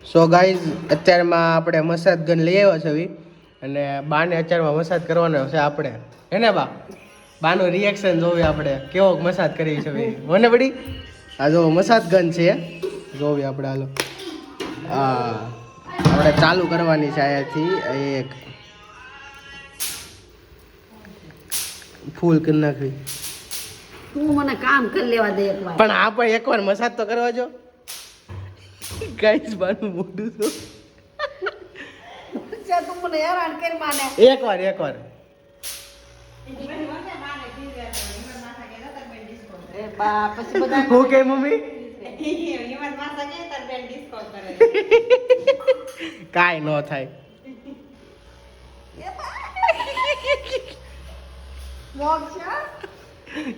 so guys અત્યારમાં આપણે massage gun લઈ આવ્યા છે અને બાને અત્યારમાં મસાજ કરવાનો છે આપણે હે ને બાનું રિએક્શન જોવી આપણે કેવો મસાજ કરી છે મને બડી આ જો મસાજ ગન છે જોવી આપણે હાલો હા આપણે ચાલુ કરવાની છે અહીંયાથી એક ફૂલ કરી નાખવી તું મને કામ કરી લેવા દે એકવાર પણ આપણે એકવાર મસાજ તો કરવા જો ગાઈસ બાનું મોઢું તો તું મને હેરાન કરી માને એકવાર એ બા પછી બધા હું કે મમ્મી કાઈ નો થાય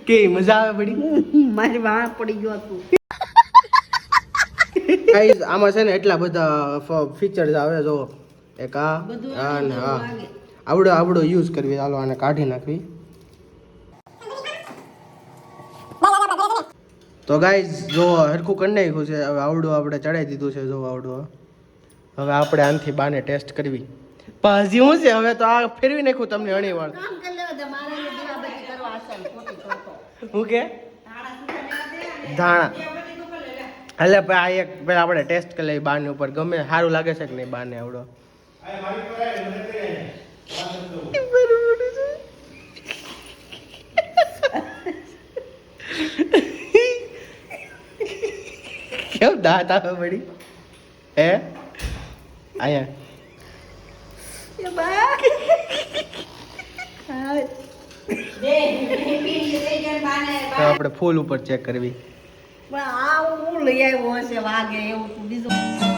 કે મજા આવે બડી મારી વાહ પડી ગયો તું ગાઈસ આમાં છે ને એટલા બધા ફીચર્સ આવે જો એક આ અને આ આવડો યુઝ કરવી ચાલો આને કાઢી નાખવી તો ગાઈસ જો હરખું કરી નાખ્યું છે હવે આવડું આપણે ચડાવી દીધું છે જો આવડું હવે આપણે આનથી બાને ટેસ્ટ કરવી પાછી શું છે હવે તો આ ફેરવી નાખ્યું તમને ઘણી વાર કામ કરી લેવા દે મારે દીવાબત્તી કરવા આસન ખોટી ખોટો હું કે ધાણા એટલે આ એક પેલા આપણે ટેસ્ટ કરી લઈએ બાને ઉપર ગમે સારું લાગે છે કે નહીં બાને આવડો કેમ દાંત આવે પડી હે અહીંયા એ બા તો આપણે ફૂલ ઉપર ચેક કરવી પણ આ હું લઈ આવ્યો હશે વાગે એવું તું બીજું